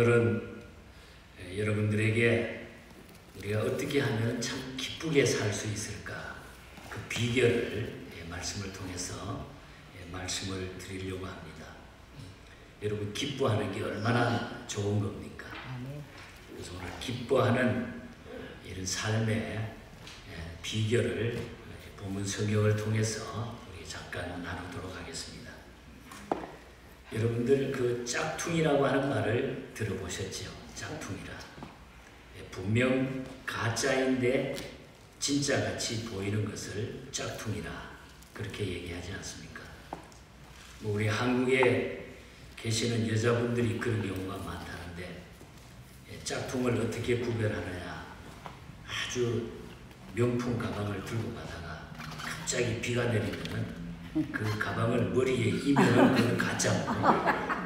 오늘은 여러분들에게 우리가 어떻게 하면 참 기쁘게 살 수 있을까, 그 비결을 말씀을 통해서 말씀을 드리려고 합니다. 여러분, 기뻐하는 게 얼마나 좋은 겁니까? 그래서 오늘 기뻐하는 이런 삶의 비결을 본문 성경을 통해서 우리 잠깐 나누도록 하겠습니다. 여러분들 그 짝퉁이라고 하는 말을 들어보셨죠? 짝퉁이라. 분명 가짜인데 진짜같이 보이는 것을 짝퉁이라 그렇게 얘기하지 않습니까? 우리 한국에 계시는 여자분들이 그런 경우가 많다는데, 짝퉁을 어떻게 구별하느냐, 아주 명품 가방을 들고 가다가 갑자기 비가 내리면은 그 가방을 머리에 이면은 그건 가짜고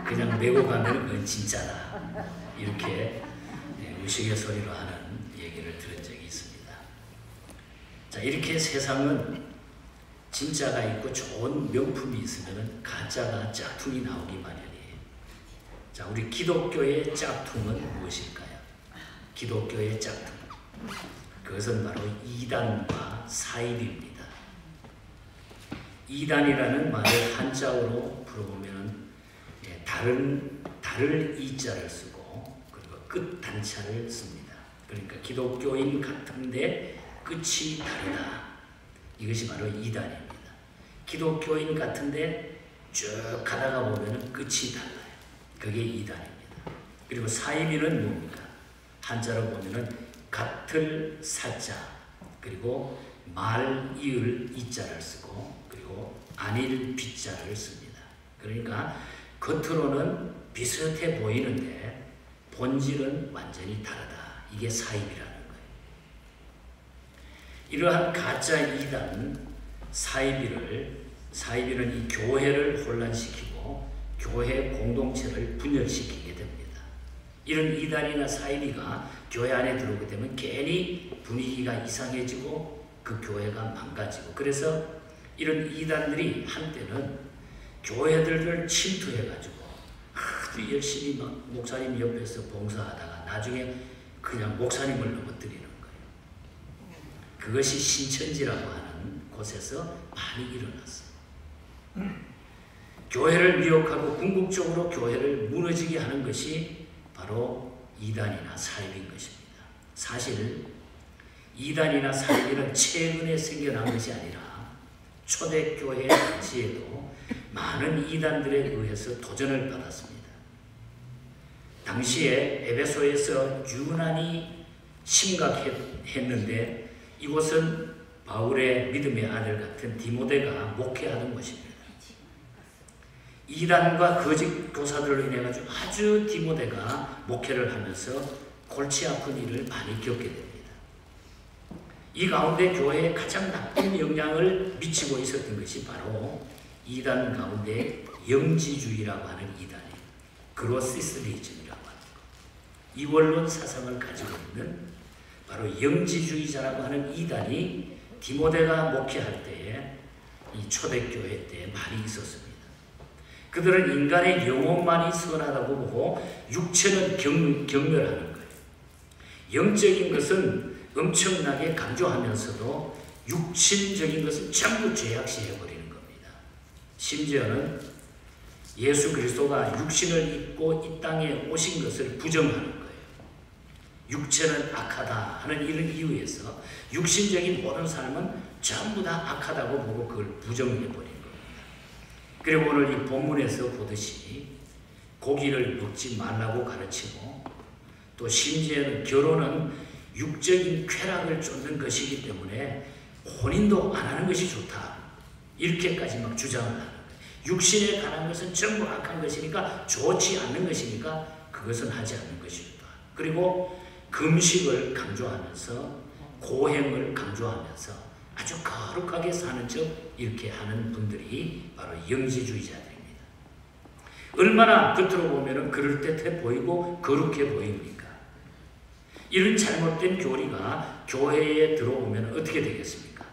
그냥 메고 가면은 그건 진짜다, 이렇게 우스갯소리로 하는 얘기를 들은 적이 있습니다. 자, 이렇게 세상은 진짜가 있고 좋은 명품이 있으면 가짜가 짝퉁이 나오기 마련이에요. 자, 우리 기독교의 짝퉁은 무엇일까요? 기독교의 짝퉁, 그것은 바로 이단과 사입입니다. 이단이라는 말을 한자어로 풀어보면 다를 이자를 쓰고 그리고 끝 단자를 씁니다. 그러니까 기독교인 같은데 끝이 다르다, 이것이 바로 이단입니다. 기독교인 같은데 쭉 가다가 보면 끝이 달라요. 그게 이단입니다. 그리고 사이비는 뭡니까? 한자로 보면 같을 사자, 그리고 말 이을 이자를 쓰고 그리고 아닐 빗자를 씁니다. 그러니까 겉으로는 비슷해 보이는데 본질은 완전히 다르다. 이게 사입이라는 거예요. 이러한 가짜 이단 사이비는 이 교회를 혼란시키고 교회 공동체를 분열시키게 됩니다. 이런 이단이나 사이비가 교회 안에 들어오게 되면 괜히 분위기가 이상해지고 그 교회가 망가지고, 그래서 이런 이단들이 한때는 교회들을 침투해가지고 아주 열심히 막 목사님 옆에서 봉사하다가 나중에 그냥 목사님을 넘어뜨리는 거예요. 그것이 신천지라고 하는 곳에서 많이 일어났어요. 교회를 미혹하고 궁극적으로 교회를 무너지게 하는 것이 바로 이단이나 사입인 것입니다. 사실 이단이나 사입은 최근에 생겨난 것이 아니라 초대교회 당시에도 많은 이단들에 의해서 도전을 받았습니다. 당시에 에베소에서 유난히 심각했는데 이곳은 바울의 믿음의 아들 같은 디모데가 목회하던 곳입니다. 이단과 거짓 교사들로 인해 아주 디모데가 목회를 하면서 골치 아픈 일을 많이 겪게 됩니다. 이 가운데 교회에 가장 나쁜 영향을 미치고 있었던 것이 바로 이단 가운데 영지주의라고 하는 이단이에요. 그노시스리즘이라고 하는 것. 이원론 사상을 가지고 있는 바로 영지주의자라고 하는 이단이 디모데가 목회할 때에 이 초대교회 때에 많이 있었습니다. 그들은 인간의 영혼만이 선하다고 보고 육체는 경멸하는 거예요. 영적인 것은 엄청나게 강조하면서도 육신적인 것은 전부 죄악시해버리는 겁니다. 심지어는 예수 그리스도가 육신을 입고 이 땅에 오신 것을 부정하는 거예요. 육체는 악하다 하는 이런 이유에서 육신적인 모든 삶은 전부 다 악하다고 보고 그걸 부정해버리는 겁니다. 그리고 오늘 이 본문에서 보듯이 고기를 먹지 말라고 가르치고, 또 심지어는 결혼은 육적인 쾌락을 쫓는 것이기 때문에 혼인도 안 하는 것이 좋다, 이렇게까지 막 주장을 하는 거예요. 육신에 관한 것은 전부 악한 것이니까, 좋지 않는 것이니까 그것은 하지 않는 것이 좋다. 그리고 금식을 강조하면서 고행을 강조하면서 아주 거룩하게 사는 척 이렇게 하는 분들이 바로 영지주의자들입니다. 얼마나 겉으로 보면 그럴듯해 보이고 거룩해 보입니까? 이런 잘못된 교리가 교회에 들어오면 어떻게 되겠습니까?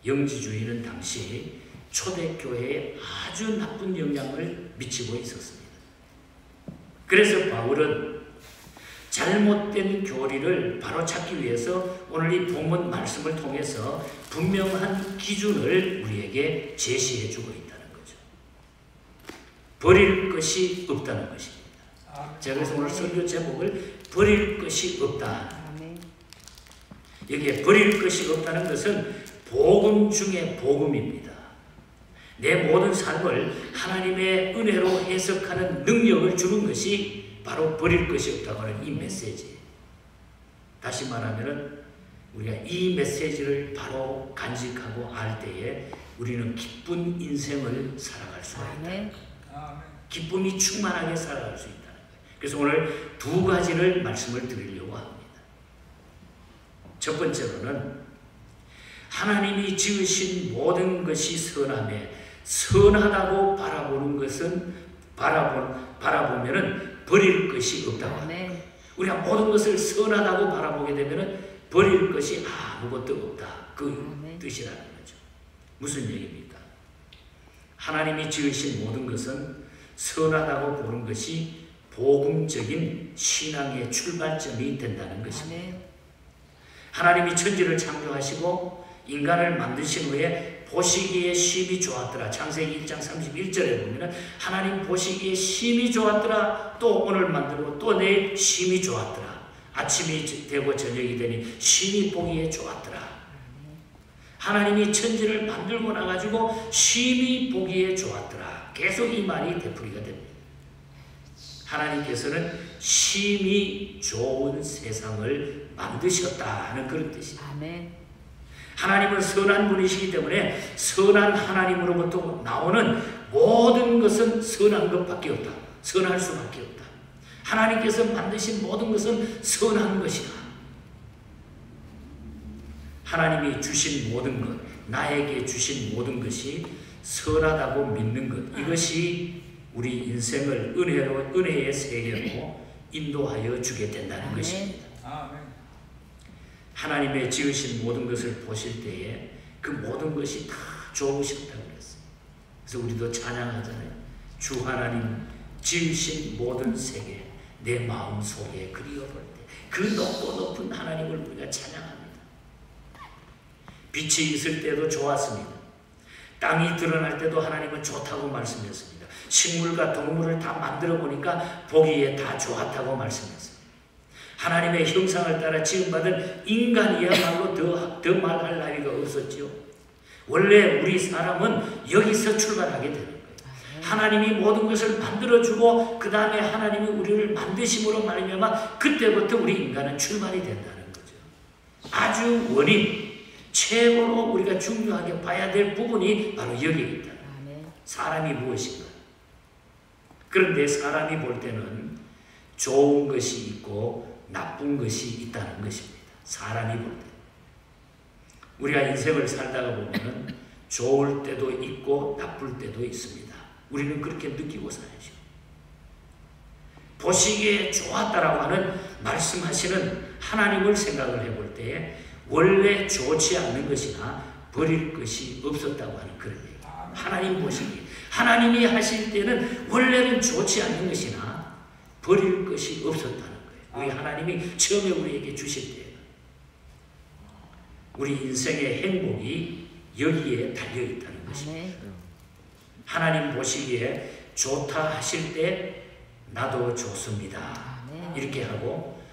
영지주의는 당시 초대교회에 아주 나쁜 영향을 미치고 있었습니다. 그래서 바울은 잘못된 교리를 바로잡기 위해서 오늘 이 본문 말씀을 통해서 분명한 기준을 우리에게 제시해주고 있다는 거죠. 버릴 것이 없다는 것입니다. 제가 그래서 오늘 설교 제목을 버릴 것이 없다. 여기에 버릴 것이 없다는 것은 복음 중에 복음입니다. 내 모든 삶을 하나님의 은혜로 해석하는 능력을 주는 것이 바로 버릴 것이 없다고 하는 이 메시지. 다시 말하면 우리가 이 메시지를 바로 간직하고 알 때에 우리는 기쁜 인생을 살아갈 수가 있다. 기쁨이 충만하게 살아갈 수 있다는 거예요. 그래서 오늘 두 가지를 말씀을 드리려고 합니다. 첫 번째로는 하나님이 지으신 모든 것이 선함에 선하다고 바라보는 것은 바라보면은 버릴 것이 없다고 합니다. 우리가 모든 것을 선하다고 바라보게 되면은 버릴 것이 아무것도 없다. 그 뜻이라는 거죠. 무슨 얘기입니까? 하나님이 지으신 모든 것은 선하다고 보는 것이 복음적인 신앙의 출발점이 된다는 것입니다. 하나님이 천지를 창조하시고 인간을 만드신 후에 보시기에 심히 좋았더라. 창세기 1장 31절에 보면 하나님 보시기에 심히 좋았더라. 또 오늘 만들고 또 내일 심히 좋았더라. 아침이 되고 저녁이 되니 심히 보기에 좋았더라. 하나님이 천지를 만들고 나가지고 심히 보기에 좋았더라. 계속 이 말이 되풀이가 됩니다. 하나님께서는 심히 좋은 세상을 만드셨다는 그런 뜻입니다. 하나님은 선한 분이시기 때문에 선한 하나님으로부터 나오는 모든 것은 선한 것밖에 없다. 선할 수밖에 없다. 하나님께서 만드신 모든 것은 선한 것이다. 하나님이 주신 모든 것, 나에게 주신 모든 것이 선하다고 믿는 것, 이것이 우리 인생을 은혜의 세계로 인도하여 주게 된다는 것입니다. 하나님의 지으신 모든 것을 보실 때에 그 모든 것이 다 좋으셨다고 그랬어요. 그래서 우리도 찬양하잖아요. 주 하나님 지으신 모든 세계 내 마음 속에 그리워볼 때 그 높고 높은 하나님을 우리가 찬양합니다. 빛이 있을 때도 좋았습니다. 땅이 드러날 때도 하나님은 좋다고 말씀했습니다. 식물과 동물을 다 만들어 보니까 보기에 다 좋았다고 말씀했습니다. 하나님의 형상을 따라 지음받은 인간이야말로 더 말할 나위가 없었지요. 원래 우리 사람은 여기서 출발하게 되는 거예요. 하나님이 모든 것을 만들어주고 그 다음에 하나님이 우리를 만드심으로 말미암아 그때부터 우리 인간은 출발이 된다는 거죠. 아주 원인, 최고로 우리가 중요하게 봐야 될 부분이 바로 여기에 있다. 사람이 무엇인가? 그런데 사람이 볼 때는 좋은 것이 있고 나쁜 것이 있다는 것입니다. 사람이 볼 때. 우리가 인생을 살다가 보면 좋을 때도 있고 나쁠 때도 있습니다. 우리는 그렇게 느끼고 살아야죠. 보시기에 좋았다라고 하는 말씀하시는 하나님을 생각을 해볼 때에 원래 좋지 않는 것이나 버릴 것이 없었다고 하는 그런 얘기예요. 하나님 보시기에. 하나님이 하실 때는 원래는 좋지 않는 것이나 버릴 것이 없었다는 거예요. 우리 하나님이 처음에 우리에게 주실 때 우리 인생의 행복이 여기에 달려있다는 것입니다. 하나님 보시기에 좋다 하실 때 나도 좋습니다. 이렇게 하고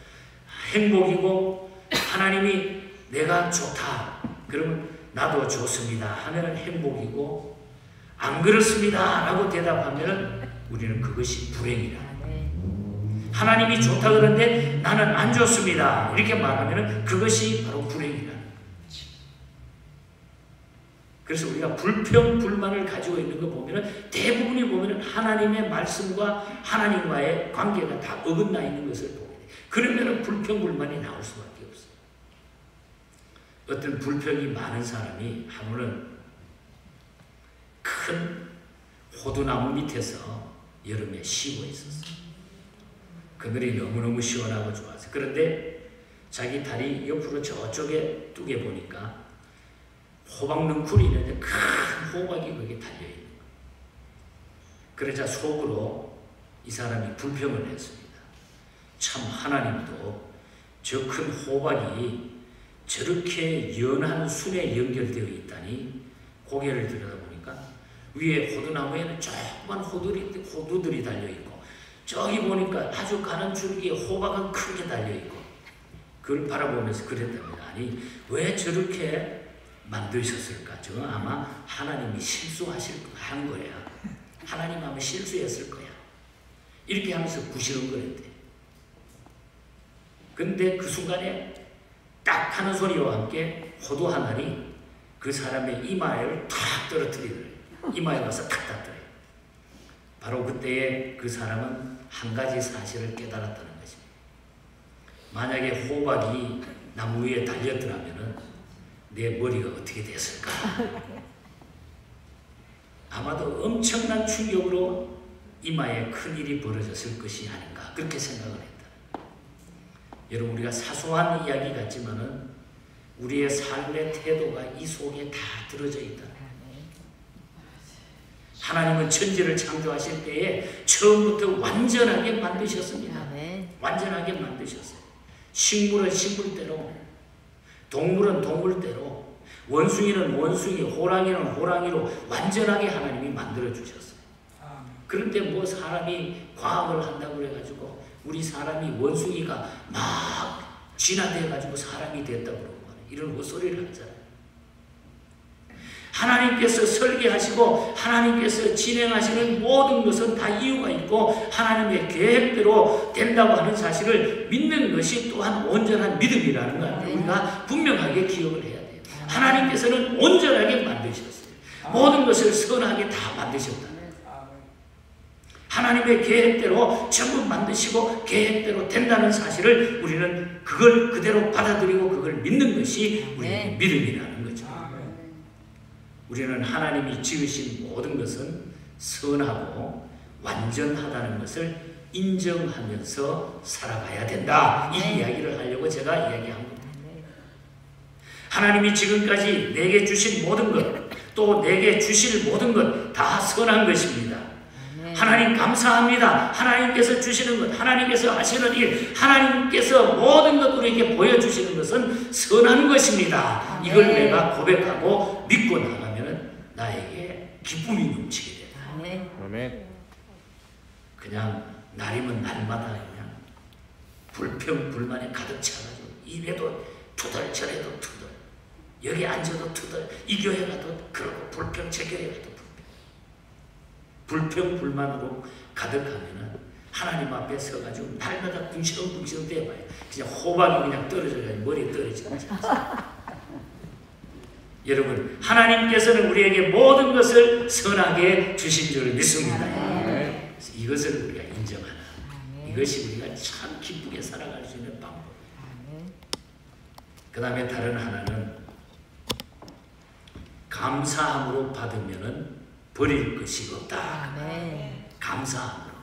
행복이고 하나님이 내가 좋다 그러면 나도 좋습니다 하면 행복이고 안 그렇습니다 라고 대답하면 우리는 그것이 불행이라. 하나님이 좋다 그러는데 나는 안 좋습니다 이렇게 말하면 그것이 바로 불행이라는 거죠. 그래서 우리가 불평, 불만을 가지고 있는 거 보면 대부분이 보면 하나님의 말씀과 하나님과의 관계가 다 어긋나 있는 것을 보게 돼요. 그러면 불평, 불만이 나올 수밖에 없어요. 어떤 불평이 많은 사람이 하루는 큰 호두나무 밑에서 여름에 쉬고 있었어요. 그늘이 너무너무 시원하고 좋았어요. 그런데 자기 다리 옆으로 저쪽에 뚝에 보니까 호박 넝쿨이 있는데 큰 호박이 거기에 달려있는 거예요. 그러자 속으로 이 사람이 불평을 했습니다. 참 하나님도 저 큰 호박이 저렇게 연한 순에 연결되어 있다니 고개를 들여다보니까 위에 호두나무에는 조그만 호두들이 달려있고 저기 보니까 아주 가는 줄기에 호박은 크게 달려있고 그걸 바라보면서 그랬답니다. 아니 왜 저렇게 만드셨을까? 저 아마 하나님이 한 거야. 하나님 아마 실수했을 거야. 이렇게 하면서 부시렁거렸대. 근데 그 순간에 딱 하는 소리와 함께 호두 한 알이 그 사람의 이마를 탁 떨어뜨리더래요. 이마에 와서 탁 닿더래요. 바로 그때에 그 사람은 한 가지 사실을 깨달았다는 것입니다. 만약에 호박이 나무 위에 달렸더라면 내 머리가 어떻게 됐을까? 아마도 엄청난 충격으로 이마에 큰일이 벌어졌을 것이 아닌가 그렇게 생각을 했다. 여러분 우리가 사소한 이야기 같지만은 우리의 삶의 태도가 이 속에 다 들어져 있다. 하나님은 천지를 창조하실 때에 처음부터 완전하게 만드셨습니다. 완전하게 만드셨어요. 식물은 식물대로, 동물은 동물대로, 원숭이는 원숭이, 호랑이는 호랑이로 완전하게 하나님이 만들어 주셨어요. 그런데 뭐 사람이 과학을 한다고 그래가지고 우리 사람이 원숭이가 막 진화돼가지고 사람이 됐다고 그러고 이런 헛소리를 하잖아요. 하나님께서 설계하시고 하나님께서 진행하시는 모든 것은 다 이유가 있고 하나님의 계획대로 된다고 하는 사실을 믿는 것이 또한 온전한 믿음이라는 걸 우리가 분명하게 기억을 해야 돼요. 하나님께서는 온전하게 만드셨어요. 모든 것을 선하게 다 만드셨다. 하나님의 계획대로 전부 만드시고 계획대로 된다는 사실을 우리는 그걸 그대로 받아들이고 그걸 믿는 것이 우리의 믿음이라는 거죠. 우리는 하나님이 지으신 모든 것은 선하고 완전하다는 것을 인정하면서 살아가야 된다. 이 이야기를 하려고 제가 이야기한 겁니다. 하나님이 지금까지 내게 주신 모든 것, 또 내게 주실 모든 것 다 선한 것입니다. 하나님 감사합니다. 하나님께서 주시는 것, 하나님께서 하시는 일, 하나님께서 모든 것 우리에게 보여주시는 것은 선한 것입니다. 이걸 내가 고백하고 믿고 나가면 나에게 기쁨이 넘치게 돼요. 아멘. 그냥 날이면 날마다 그냥 불평불만에 가득 차가지고 입에도 투덜 저래도 투덜 여기 앉아도 투덜 이 교회 가도 그러고 불평 저 교회 가도 불평불만으로 가득하면은 하나님 앞에 서가지고 날마다 둥시렁둥시렁 대봐요. 그냥 호박이 그냥 떨어져가지고 머리에 떨어지는 거죠. 여러분 하나님께서는 우리에게 모든 것을 선하게 주신 줄 믿습니다. 이것을 우리가 인정하라. 이것이 우리가 참 기쁘게 살아갈 수 있는 방법. 그 다음에 다른 하나는 감사함으로 받으면은 버릴 것이 없다. 감사함으로.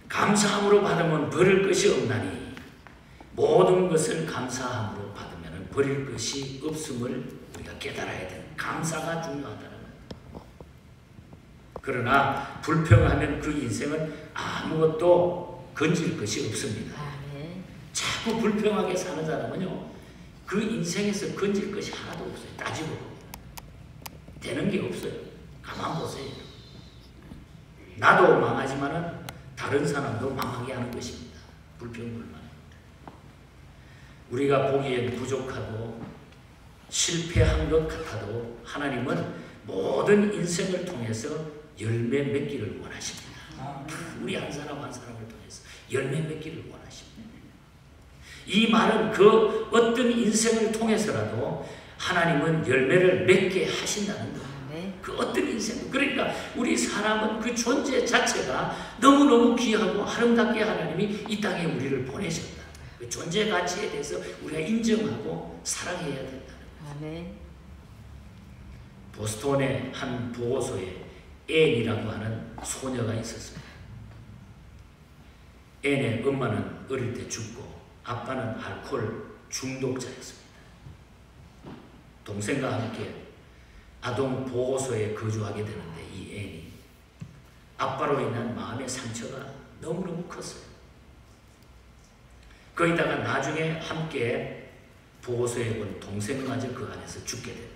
감사함으로 받으면 버릴 것이 없나니 모든 것을 감사함으로 받으면 버릴 것이 없음을 우리가 깨달아야 돼요. 감사가 중요하다는 거예요. 그러나 불평하면 그 인생은 아무것도 건질 것이 없습니다. 자꾸 불평하게 사는 사람은요 그 인생에서 건질 것이 하나도 없어요. 따지고 되는 게 없어요. 가만 보세요. 나도 망하지만은 다른 사람도 망하게 하는 것입니다. 불평불만. 우리가 보기엔 부족하고 실패한 것 같아도 하나님은 모든 인생을 통해서 열매 맺기를 원하십니다. 우리 한 사람 한 사람을 통해서 열매 맺기를 원하십니다. 이 말은 그 어떤 인생을 통해서라도 하나님은 열매를 맺게 하신다는 거예요. 그 어떤 인생, 그러니까 우리 사람은 그 존재 자체가 너무너무 귀하고 아름답게 하나님이 이 땅에 우리를 보내셨다. 그 존재 가치에 대해서 우리가 인정하고 사랑해야 된다는 거예요. 보스턴의 한 보호소에 앤이라고 하는 소녀가 있었습니다. 앤의 엄마는 어릴 때 죽고 아빠는 알코올 중독자였습니다. 동생과 함께 아동 보호소에 거주하게 되는데 이 앤이 아빠로 인한 마음의 상처가 너무너무 컸어요. 거기다가 나중에 함께 보호소에 온 동생마저 그 안에서 죽게 됩니다.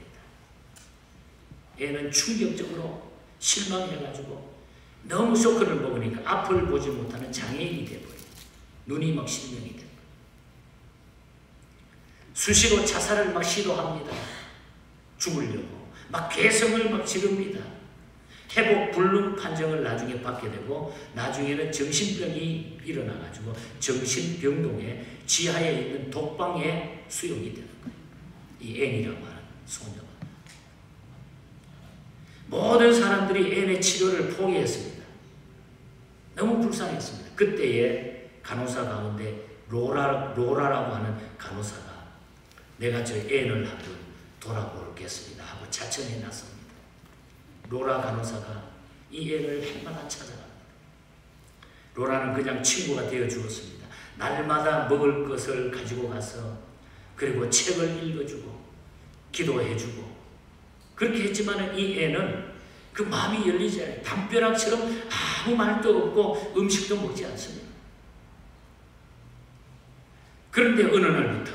애는 충격적으로 실망해가지고 너무 쇼크를 먹으니까 앞을 보지 못하는 장애인이 되어버려요. 눈이 막 실명이 돼요. 수시로 자살을 막 시도합니다. 죽으려고. 막 괴성을 막 지릅니다. 회복 불능 판정을 나중에 받게 되고 나중에는 정신병이 일어나가지고 정신병동에 지하에 있는 독방에 수용이 되는 거예요. 이 앤이라고 하는 소녀가. 모든 사람들이 앤의 치료를 포기했습니다. 너무 불쌍했습니다. 그때에 간호사 가운데 로라라고 하는 간호사가 내가 저 앤을 한번 돌아보겠습니다 하고 자청해 놨습니다. 로라 간호사가 이 앤을 해마다 찾아갑니다. 로라는 그냥 친구가 되어 주었습니다. 날마다 먹을 것을 가지고 가서 그리고 책을 읽어주고 기도해주고 그렇게 했지만 이 애는 그 마음이 열리지 않아요. 담벼락처럼 아무 말도 없고 음식도 먹지 않습니다. 그런데 어느 날부터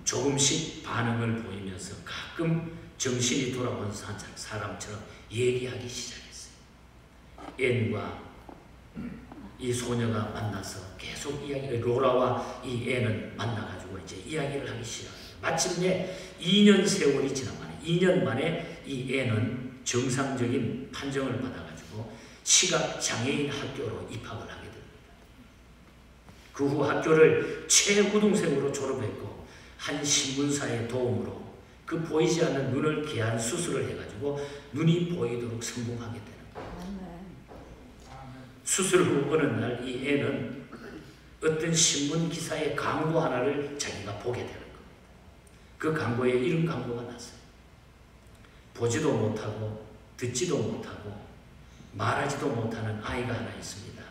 조금씩 반응을 보이면서 가끔 정신이 돌아온 사람처럼 얘기하기 시작했어요. 앤과 이 소녀가 만나서 계속 로라와 이 앤은 만나가지고 이제 이야기를 하기 시작해요. 마침내 2년 세월이 지나만에 2년 만에 이 앤은 정상적인 판정을 받아가지고 시각장애인 학교로 입학을 하게 됩니다. 그 후 학교를 최우등생으로 졸업했고 한 신문사의 도움으로 그 보이지 않는 눈을 개한 수술을 해가지고 눈이 보이도록 성공하게 되는 거예요. 수술 후 어느 날 이 애는 어떤 신문 기사의 광고 하나를 자기가 보게 되는 겁니다. 그 광고에 이런 광고가 났어요. 보지도 못하고 듣지도 못하고 말하지도 못하는 아이가 하나 있습니다.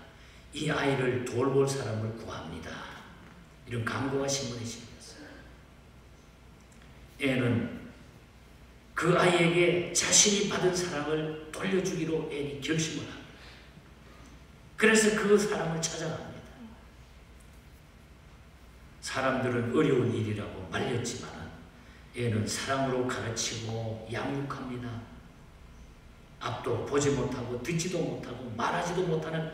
이 아이를 돌볼 사람을 구합니다. 이런 광고가 신문에 실렸어요. 애는 그 아이에게 자신이 받은 사랑을 돌려주기로 애는 결심을 합니다. 그래서 그 사람을 찾아갑니다. 사람들은 어려운 일이라고 말렸지만 애는 사랑으로 가르치고 양육합니다. 앞도 보지 못하고 듣지도 못하고 말하지도 못하는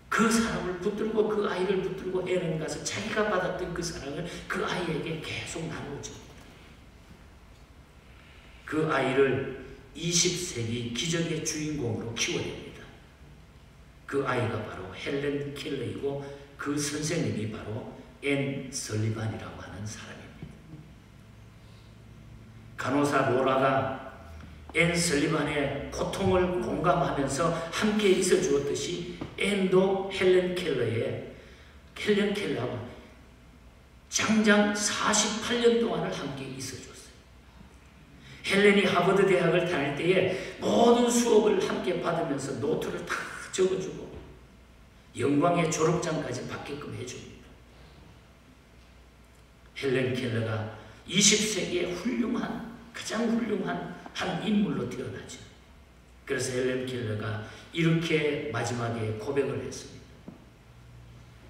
그 사람을 붙들고 그 아이를 붙들고 애는 가서 자기가 받았던 그 사랑을 그 아이에게 계속 나누어줍니다. 그 아이를 20세기 기적의 주인공으로 키워냅니다. 그 아이가 바로 헬렌 켈러이고 그 선생님이 바로 앤 설리반이라고 하는 사람입니다. 간호사 로라가 앤 설리반의 고통을 공감하면서 함께 있어 주었듯이 앤도 헬렌 켈러하고 장장 48년 동안을 함께 있어 줬어요. 헬렌이 하버드 대학을 다닐 때에 모든 수업을 함께 받으면서 노트를 다 적어주고 영광의 졸업장까지 받게끔 해줍니다. 헬렌 켈러가 20세기의 가장 훌륭한 한 인물로 태어나죠. 그래서 헬렌 켈러가 이렇게 마지막에 고백을 했습니다.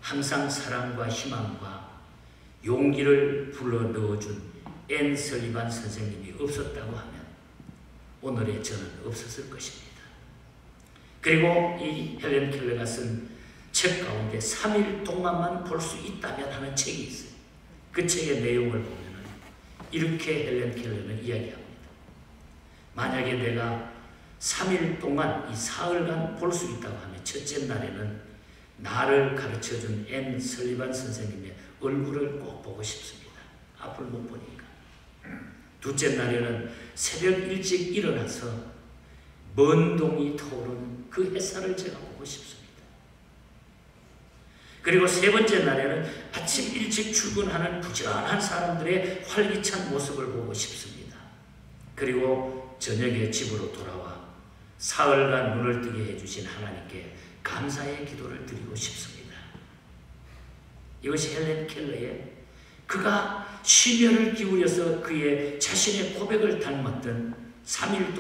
항상 사랑과 희망과 용기를 불러넣어준 앤 설리반 선생님이 없었다고 하면 오늘의 저는 없었을 것입니다. 그리고 이 헬렌 켈러가 쓴 책 가운데 3일 동안만 볼 수 있다면 하는 책이 있어요. 그 책의 내용을 보면 이렇게 헬렌 켈러는 이야기합니다. 만약에 내가 3일 동안 이 사흘간 볼 수 있다고 하면 첫째 날에는 나를 가르쳐준 앤 설리반 선생님의 얼굴을 꼭 보고 싶습니다. 앞을 못 보니까. 둘째 날에는 새벽 일찍 일어나서 먼 동이 타오르는 그 햇살을 제가 보고 싶습니다. 그리고 세 번째 날에는 아침 일찍 출근하는 부지런한 사람들의 활기찬 모습을 보고 싶습니다. 그리고 저녁에 집으로 돌아와 사흘간 눈을 뜨게 해주신 하나님께 감사의 기도를 드리고 싶습니다. 이것이 헬렌 켈러의 그가 심혈을 기울여서 그의 자신의 고백을 닮았던 3일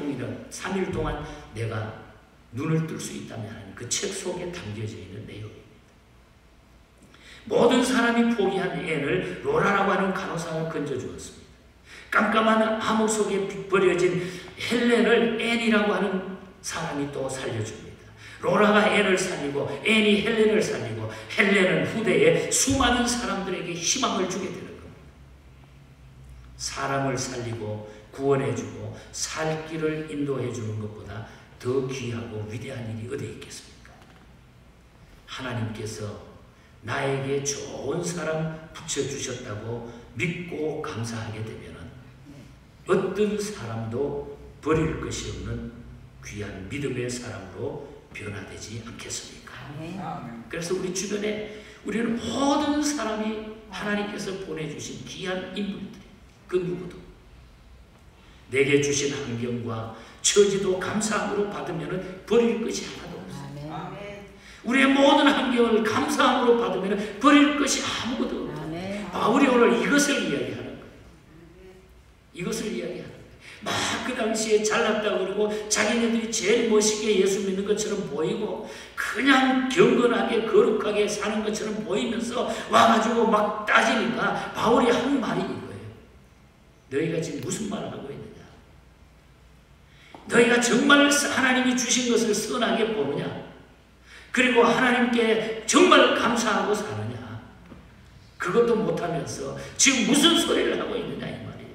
동안 내가 눈을 뜰 수 있다면 그 책 속에 담겨져 있는 내용입니다. 모든 사람이 포기한 앤을 로라라고 하는 간호사가 건져주었습니다. 깜깜한 암흑 속에 버려진 헬렌을 앤이라고 하는 사람이 또 살려줍니다. 로라가 앤을 살리고 앤이 헬렌을 살리고 헬렌은 후대에 수많은 사람들에게 희망을 주게 되는 겁니다. 사람을 살리고 구원해주고 살 길을 인도해주는 것보다 더 귀하고 위대한 일이 어디 있겠습니까? 하나님께서 나에게 좋은 사람 붙여주셨다고 믿고 감사하게 되면 어떤 사람도 버릴 것이 없는 귀한 믿음의 사람으로 변화되지 않겠습니까? 그래서 우리 주변에 우리는 모든 사람이 하나님께서 보내주신 귀한 인물들이 그 누구도 내게 주신 환경과 처지도 감사함으로 받으면 버릴 것이 하나도 없습니다. 우리의 모든 환경을 감사함으로 받으면 버릴 것이 아무것도 없습니다. 바울이 오늘 이것을 이야기하는 거예요. 이것을 이야기하는 거예요. 막 그 당시에 잘났다고 그러고 자기네들이 제일 멋있게 예수 믿는 것처럼 보이고 그냥 경건하게 거룩하게 사는 것처럼 보이면서 와가지고 막 따지니까 바울이 한 말이 이거예요. 너희가 지금 무슨 말을 하고 있느냐? 너희가 정말 하나님이 주신 것을 선하게 보느냐? 그리고 하나님께 정말 감사하고 사느냐? 그것도 못하면서 지금 무슨 소리를 하고 있느냐 이 말이에요.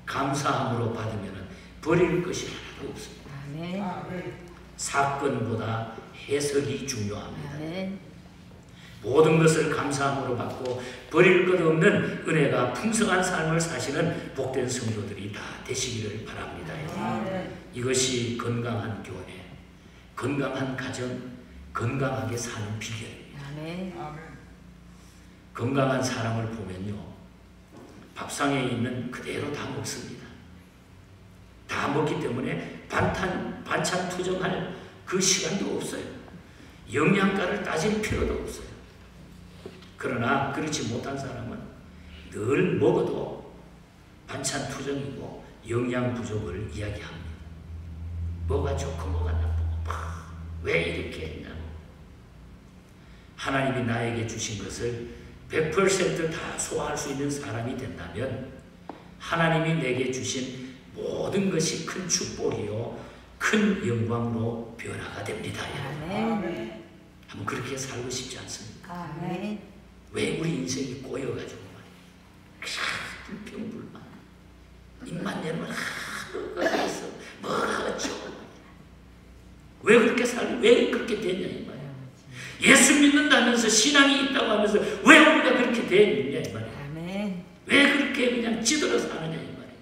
감사함으로 받으면 버릴 것이 하나도 없습니다. 사건보다 해석이 중요합니다. 모든 것을 감사함으로 받고 버릴 것 없는 은혜가 풍성한 삶을 사시는 복된 성도들이 다 되시기를 바랍니다. 이것이 건강한 교회, 건강한 가정, 건강하게 사는 비결입니다. 건강한 사람을 보면요, 밥상에 있는 그대로 다 먹습니다. 다 먹기 때문에 반찬 투정할 그 시간도 없어요. 영양가를 따질 필요도 없어요. 그러나 그렇지 못한 사람은 늘 먹어도 반찬 투정이고 영양 부족을 이야기합니다. 뭐가 좋고 뭐가 나쁘고 왜 이렇게 했냐고. 하나님이 나에게 주신 것을 100% 다 소화할 수 있는 사람이 된다면 하나님이 내게 주신 모든 것이 큰 축복이요 큰 영광으로 변화가 됩니다. 한번 그렇게 살고 싶지 않습니까? 왜 우리 인생이 꼬여가지고 말이야. 병불만 입만 열면 뭐가 있어 뭐가 어쩌고 왜 그렇게 살고 왜 그렇게 됐냐 이 말이야. 예수 믿는다면서 신앙이 있다고 하면서 왜 우리가 그렇게 되느냐 이 말이야. 왜 그렇게 그냥 찌들어 사느냐 이 말이야.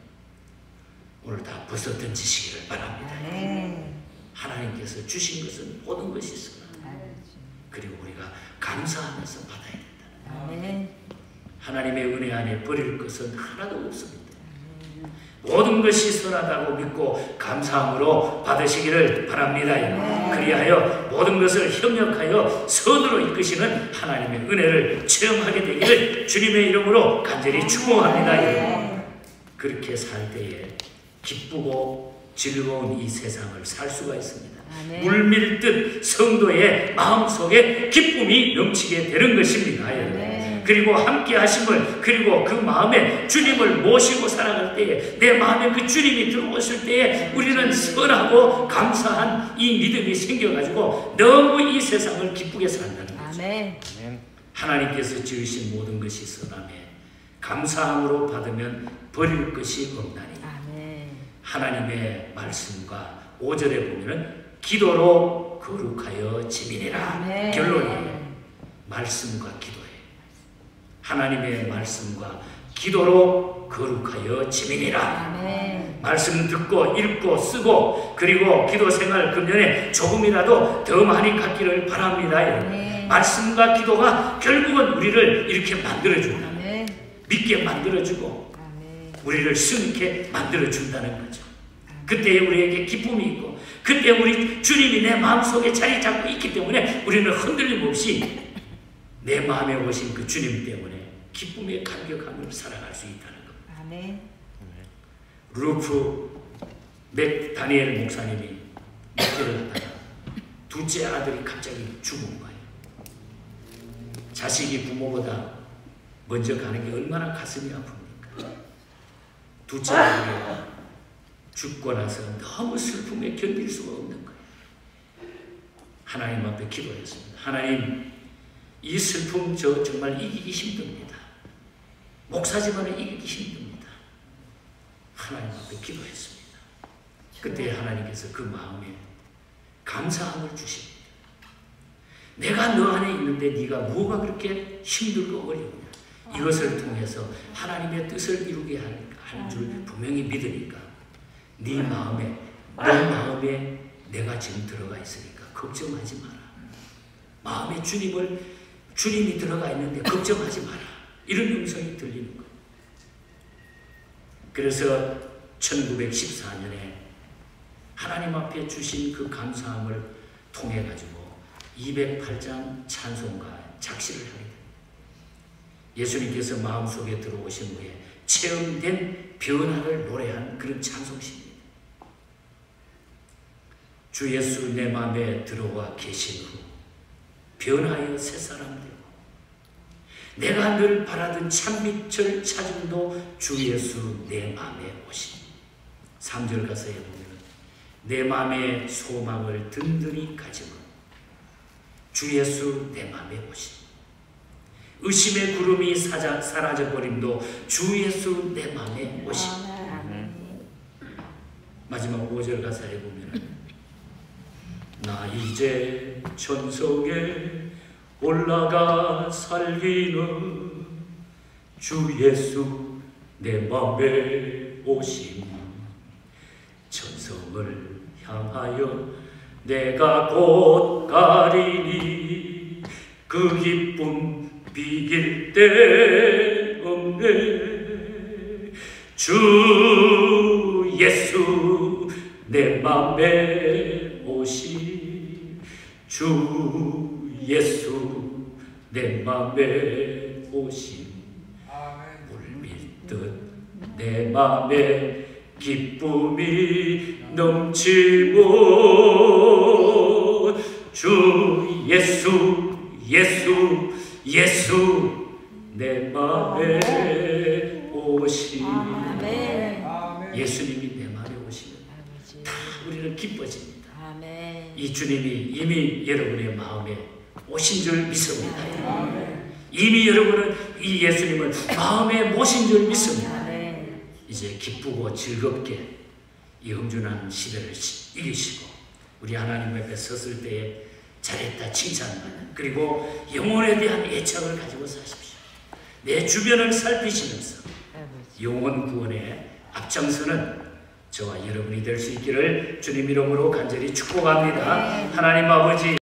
오늘 다 벗어 던지시기를 바랍니다. 하나님께서 주신 것은 모든 것이 선하다. 그리고 우리가 감사하면서 받아야 된다. 하나님의 은혜 안에 버릴 것은 하나도 없습니다. 모든 것이 선하다고 믿고 감사함으로 받으시기를 바랍니다. 그리하여 모든 것을 협력하여 선으로 이끄시는 하나님의 은혜를 체험하게 되기를 주님의 이름으로 간절히 축복합니다. 그렇게 살 때에 기쁘고 즐거운 이 세상을 살 수가 있습니다. 물밀듯 성도의 마음속에 기쁨이 넘치게 되는 것입니다. 그리고 함께 하심을 그리고 그 마음에 주님을 모시고 살아갈 때에 내 마음에 그 주님이 들어오실 때에 우리는 선하고 감사한 이 믿음이 생겨가지고 너무 이 세상을 기쁘게 산다는 거죠. 하나님께서 지으신 모든 것이 선하며 감사함으로 받으면 버릴 것이 없나니 하나님의 말씀과 5절에 보면은 기도로 거룩하여 지민이라 결론이에요. 말씀과 기도예요. 하나님의 말씀과 기도로 거룩하여 지민이라. 말씀 듣고 읽고 쓰고 그리고 기도 생활 금년에 조금이라도 더 많이 갖기를 바랍니다. 말씀과 기도가 결국은 우리를 이렇게 만들어준다. 믿게 만들어주고 우리를 승리케 만들어준다는 거죠. 그때 우리에게 기쁨이 있고 그때 우리 주님이 내 마음속에 자리 잡고 있기 때문에 우리는 흔들림 없이 내 마음에 오신 그 주님 때문에 기쁨의 감격함을 살아갈 수 있다는 겁니다. 루프 맥 다니엘 목사님이 목회를 하다가 둘째 아들이 갑자기 죽은 거예요. 자식이 부모보다 먼저 가는 게 얼마나 가슴이 아픕니까? 둘째 아들이 죽고 나서 너무 슬픔에 견딜 수가 없는 거예요. 하나님 앞에 기도했습니다. 하나님, 이 슬픔 정말 이기기 힘듭니다. 목사지만은 이기기 힘듭니다. 하나님 앞에 기도했습니다. 그때 하나님께서 그 마음에 감사함을 주십니다. 내가 너 안에 있는데 네가 뭐가 그렇게 힘들고 어려우냐. 이것을 통해서 하나님의 뜻을 이루게 할 줄 분명히 믿으니까 네 마음에, 너 마음에 내가 지금 들어가 있으니까 걱정하지 마라. 마음에 주님이 들어가 있는데 걱정하지 마라. 이런 음성이 들리는 거예요. 그래서 1914년에 하나님 앞에 주신 그 감사함을 통해 가지고 208장 찬송가 작시를 하게 됩니다. 예수님께서 마음속에 들어오신 후에 체험된 변화를 노래한 그런 찬송시입니다. 주 예수 내 마음에 들어와 계신 후 변하여 새 사람 되고 내가 늘 바라던 참빛을 찾음도 주 예수 내 마음에 오시니 3절 가사에 보면 내 마음의 소망을 든든히 가지고 주 예수 내 마음에 오시니 의심의 구름이 사라져버림도 주 예수 내 마음에 오시니 마지막 5절 가사에 보면 나 이제 천성에 올라가 살기는 주 예수 내 맘에 오시니 천성을 향하여 내가 곧 가리니 그 기쁨 비길 데 없네 주 예수 내 맘에 오시 주 예수 내 맘에 오시 물밀듯 내 맘에 기쁨이 넘치고 주 예수 예수 예수 내 맘에 오시 예수님이 내 맘에 오시면 다 우리는 기뻐집니다. 이 주님이 이미 여러분의 마음에 오신 줄 믿습니다. 이미 여러분은 이 예수님을 마음에 모신 줄 믿습니다. 이제 기쁘고 즐겁게 이 험준한 시대를 이기시고 우리 하나님 앞에 섰을 때에 잘했다 칭찬받는 그리고 영혼에 대한 애착을 가지고 사십시오. 내 주변을 살피시면서 영혼 구원에 앞장서는 저와 여러분이 될 수 있기를 주님 이름으로 간절히 축복합니다. 하나님 아버지